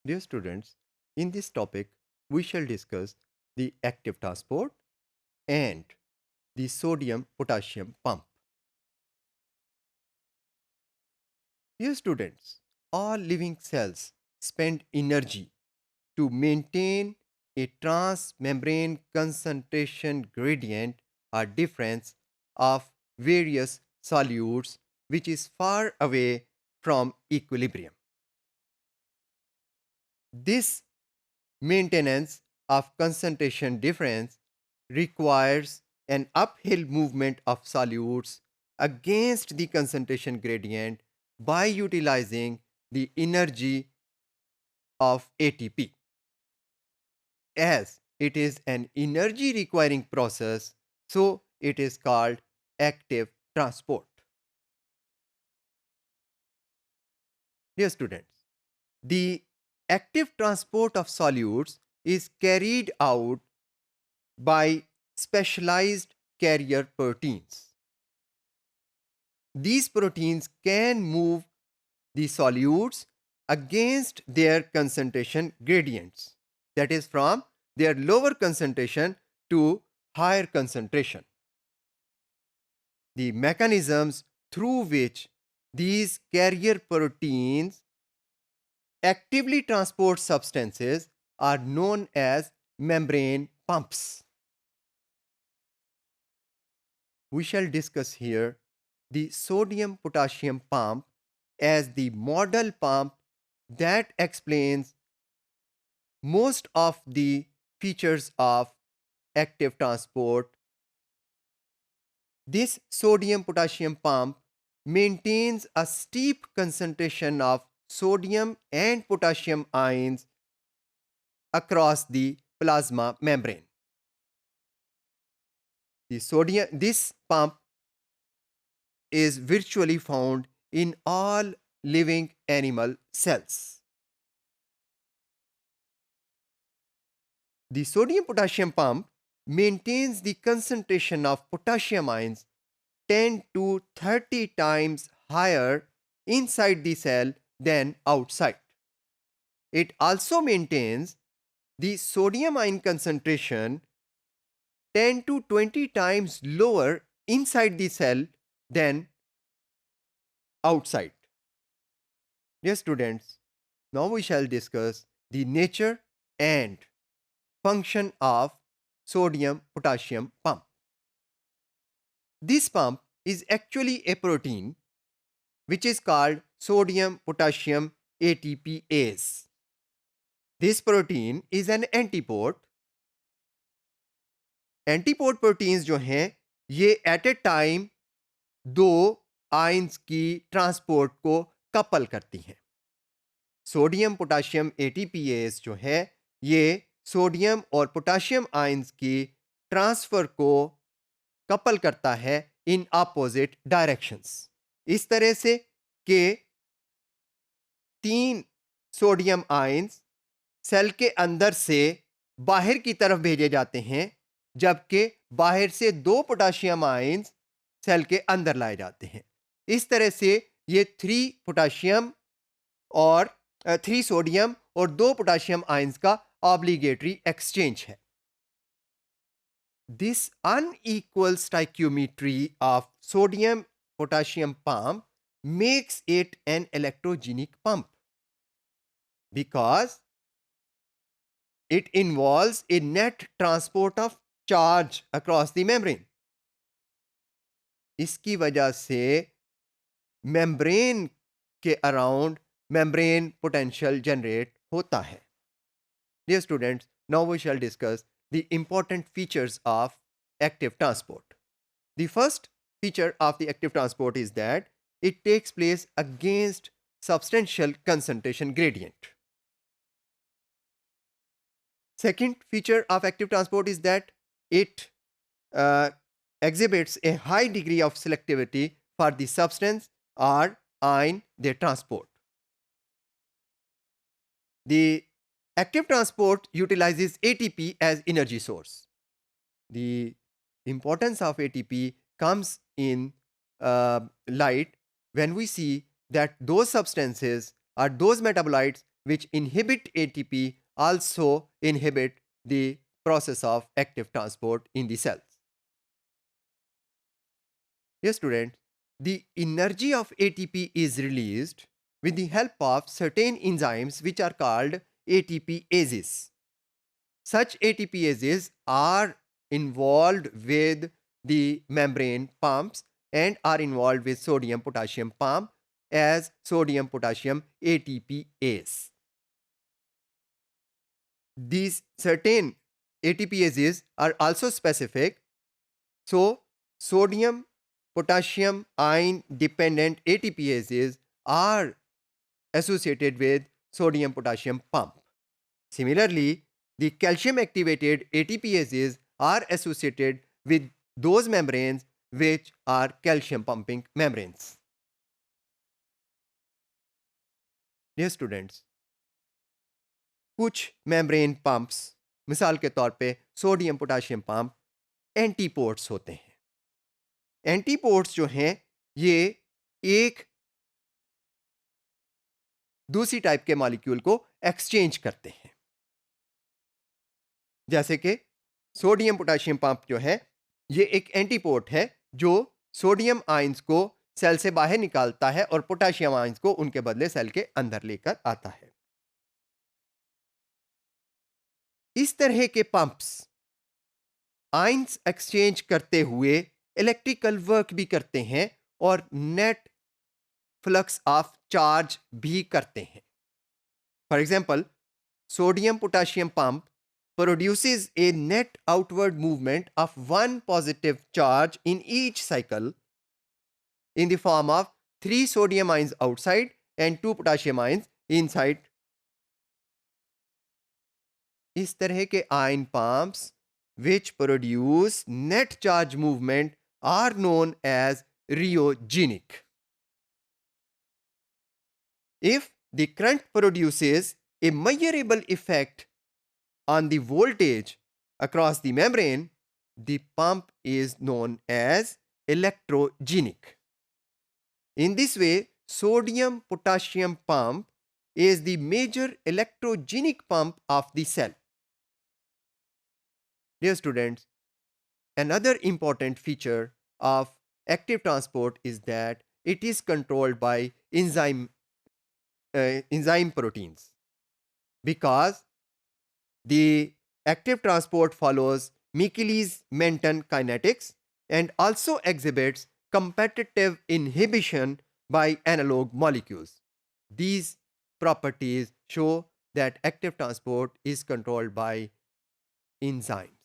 Dear students, in this topic, we shall discuss the active transport and the sodium potassium pump. Dear students, all living cells spend energy to maintain a transmembrane concentration gradient or difference of various solutes which is far away from equilibrium. This maintenance of concentration difference requires an uphill movement of solutes against the concentration gradient by utilizing the energy of ATP. As it is an energy requiring process, so it is called active transport. Dear students, the active transport of solutes is carried out by specialized carrier proteins. These proteins can move the solutes against their concentration gradients, that is, from their lower concentration to higher concentration. The mechanisms through which these carrier proteins actively transport substances are known as membrane pumps. We shall discuss here the sodium potassium pump as the model pump that explains most of the features of active transport. This sodium potassium pump maintains a steep concentration of sodium and potassium ions across the plasma membrane. This pump is virtually found in all living animal cells. The sodium potassium pump maintains the concentration of potassium ions 10 to 30 times higher inside the cell than outside. It also maintains the sodium ion concentration 10 to 20 times lower inside the cell than outside. Dear students, now we shall discuss the nature and function of sodium potassium pump. This pump is actually a protein which is called sodium potassium ATPase. This protein is an antipode. Antipode proteins जो हैं ये eight ए time दो ions की transport को couple करती हैं. Sodium potassium ATPase जो है ये सोडियम और पोटाशियम आयंस की ट्रांसफर को कपल करता है इन अपोजिट डायरेक्शंस. इस तरह से कि 3 सोडियम आयंस सेल के अंदर से बाहर की तरफ भेजे जाते हैं, जबकि बाहर से 2 पोटाशियम आयंस सेल के अंदर लाए जाते हैं. इस तरह से ये 3 पोटाशियम और 3 सोडियम और 2 पोटाशियम आयंस का ऑब्लिगेटरी एक्सचेंज है. This unequal stoichiometry of sodium potassium pump makes it an electrogenic pump because it involves a net transport of charge across the membrane. इसकी वजह से मेम्ब्रेन के अराउंड मेम्ब्रेन पोटेंशियल जनरेट होता है. Dear students, now we shall discuss the important features of active transport. The first feature of the active transport is that it takes place against substantial concentration gradient. Second feature of active transport is that it exhibits a high degree of selectivity for the substance or ion they transport. The active transport utilizes ATP as energy source. The importance of ATP comes in light when we see that those substances are those metabolites which inhibit ATP also inhibit the process of active transport in the cells. Yes, students, the energy of ATP is released with the help of certain enzymes which are called ATPases. Such ATPases are involved with the membrane pumps and are involved with sodium potassium pump as sodium potassium ATPase. These certain ATPases are also specific. So, sodium potassium ion dependent ATPases are associated with sodium potassium pump. Similarly, the calcium activated ATPases are associated with those membranes which are calcium pumping membranes. Dear students, कुछ membrane pumps मिसाल के तौर पे sodium potassium pump एंटीपोड्स होते हैं. एंटीपोड्स जो हैं ये एक दूसरी टाइप के मॉलिक्यूल को एक्सचेंज करते हैं. जैसे कि सोडियम पोटाशियम पंप जो है ये एक एंटीपोड है जो सोडियम आयंस को सेल से बाहर निकालता है और पोटाशियम आयंस को उनके बदले सेल के अंदर लेकर आता है. इस तरह के पंप्स आयंस एक्सचेंज करते हुए इलेक्ट्रिकल वर्क भी करते हैं और नेट फ्लक्स ऑफ चार्ज भी करते हैं. For example, sodium potassium pump produces a net outward movement of one positive charge in each cycle in the form of 3 sodium ions outside and 2 potassium ions inside. इस तरह के ion pumps which produce net charge movement are known as rheogenic. If the current produces a measurable effect on the voltage across the membrane, the pump is known as electrogenic. In this way, sodium potassium pump is the major electrogenic pump of the cell. Dear students, another important feature of active transport is that it is controlled by enzyme proteins, because the active transport follows Michels-Menten kinetics and also exhibits competitive inhibition by analog molecules. These properties show that active transport is controlled by enzymes.